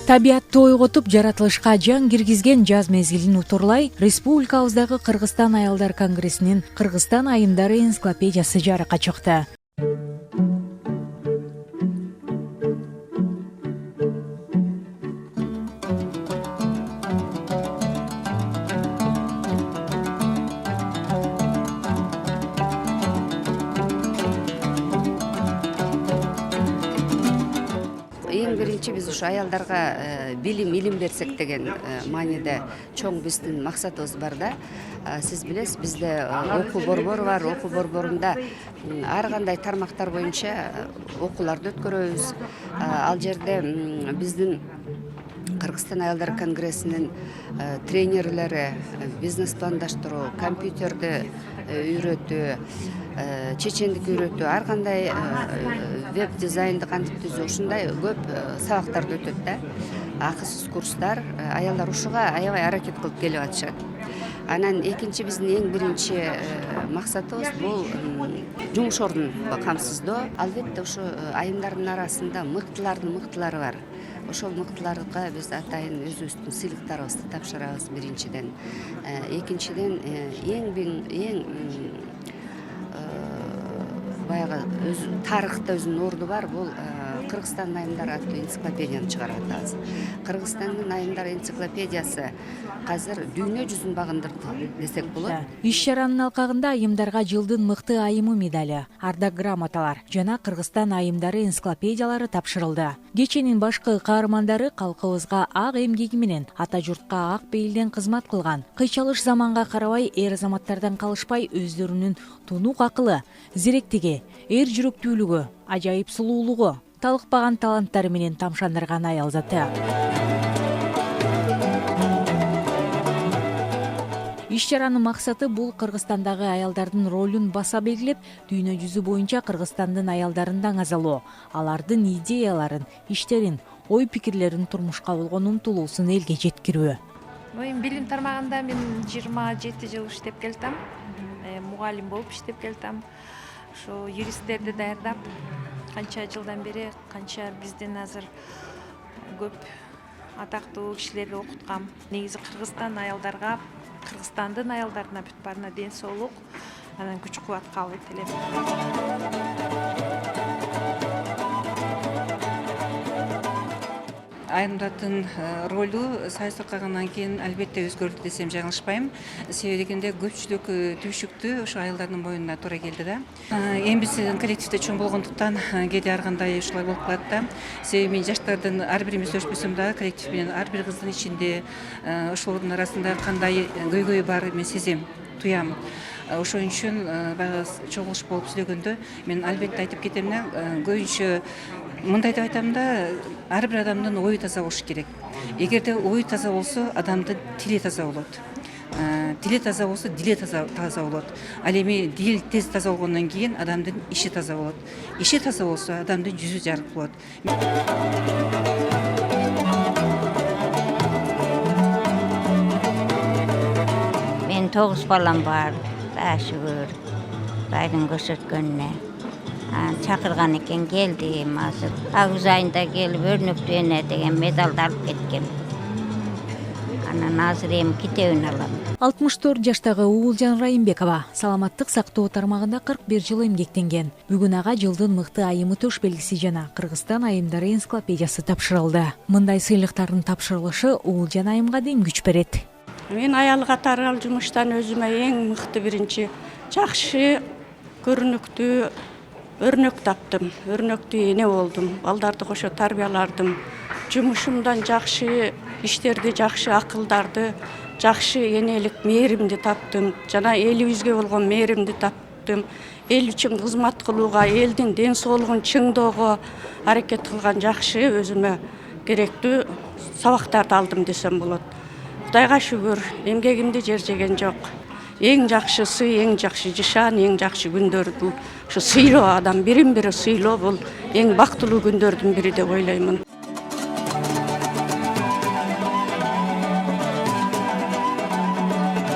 Табиатты ойготуп, жаратылышка жан киргизген жаз мезгилин утурлай, республикабыздагы Кыргызстан аялдар конгрессинин Кыргызстан айымдары энциклопедиясы жарыкка чыкты. Эң биринчи биз ушу аялдарга билим, илим берсек деген мааниде чоң биздин максатыбыз бар да. Сиз билесиз, бизде окуу борбору бар. Окуу борборунда ар кандай тармактар боюнча окууларды өткөрөбүз. Ал жерде биздин Кыргызстан аялдар конгрессинин тренерлери бизнес пландаштыруу, компьютерди үйрөтүү, чечендик үйрөтүү, ар кандай веб дизайнды кантип түзүү, ушундай көп сабактарды өтөт да. Акысыз курстар, аялдар ушуга аябай аракет кылып келип атышат. Анан экинчи биздин эң биринчи максатыбыз бул жумуш ордун камсыздоо. Албетте ушу айымдардын арасында мыктылары бар. Ошол мыктыларга биз атайын өзүбүздүн сыйлыктарыбызды тапшырабыз биринчиден. Экинчиден эң баягы тарыхта өзүнүн орду бар, бул Кыргызстан айымдары аттуу энциклопедияны чыгарып атабыз. Кыргызстандын айымдары энциклопедиясы азыр дүйнө жүзүн багындырды десек болот. Иш чаранын алкагында айымдарга жылдын мыкты айымы медали, ардак грамоталар жана Кыргызстан айымдары энциклопедиялары тапшырылды. Кеченин башкы каармандары калкыбызга ак эмгеги менен ата журтка ак бейилден кызмат кылган. Кыйчалыш заманга карабай эр азаматтардан калышпай өздөрүнүн тунук акылы, зиректиги, эр жүрөктүүлүгү, ажайып сулуулугу, талыкпаган таланттары менен тамшандырган аял заты. Иш чаранын максаты бул Кыргызстандагы аялдардын ролун баса белгилеп, дүйнө жүзү боюнча Кыргызстандын аялдарын даңазалоо, алардын идеяларын, иштерин, ой пикирлерин турмушка болгон умтулуусун элге жеткирүү. Моим билим тармагында мен 27 жыл иштеп келдим. Мугалим болуп иштеп келдим. Ошо юристтерди даярдап, канча жылдан бери, канча бизден азыр көп атактуу кишилерди окуткам. Негизи Кыргызстандын аялдарына бүт баарына ден соолук, анан күч кубат кабыл этелем. Айымдардын ролу сайысыркагандан кийин албетте өзгөрдү десем жаңылышпайм. Себеби дегенде көпчүлүк түйшүктү ошо айылдардын боюна туура келди да. Эми биздин коллективде чоң болгондуктан кээде ар кандай ушулай болуп калат да. Себеби мен жаштардын ар бирибиз өчпөсөм дагы коллектив менен ар бир кыздын ичинде ошолордун арасында кандай көйгөй бар мен сезем, туям. Ошон үчүн баягы чогулуш болуп сүйлөгөндө мен албетте айтып кетем да, көбүнчө мындай деп айтам да, ар бир адамдын ою таза болуш керек. Эгерде ою таза болсо, адамдын тили таза болот. Тили таза болсо, дили таза болот. Ал эми дил тез таза болгондон кийин адамдын иши таза болот. Иши таза болсо, адамдын жүзү жарык болот. Мен 9 балам бар, шүгүр, Кудайдын көрсөткөнүнө. Чакырган экен, келдим азыр. Агуз айында келип өрнөктүү эне деген медалды алып кеткем. Анан азыр эми китебин алам. 64 жаштагы Уулжан Райымбекова саламаттык сактоо тармагында 41 жыл эмгектенген. Бүгүн ага жылдын мыкты айымы төш белгиси жана Кыргызстан айымдары энциклопедиясы тапшырылды. Мындай сыйлыктардын тапшырылышы Уулжан айымга дейм күч берет. Мен аял катары ал жумуштан өзүмө эң мыкты биринчи жакшы, көрүнүктүү өрнөк таптым. Өрнөктүү эне болдум. Балдарды кошо тарбияладым. Жумушумдан жакшы иштерди, жакшы акылдарды, жакшы энелик мээримди таптым. Жана элибизге болгон мээримди таптым. Эл үчүн кызмат кылууга, элдин ден соолугун чыңдоого аракет кылган жакшы өзүмө керектүү сабактарды алдым десем болот. Кудайга шүгүр, эмгегимди жер жеген жок. Эң жакшы сый, эң жакшы жышан, эң жакшы күндөрдү ушу сыйлоо, адам бирин бири сыйлоо бул эң бактылуу күндөрдүн бири деп ойлоймун.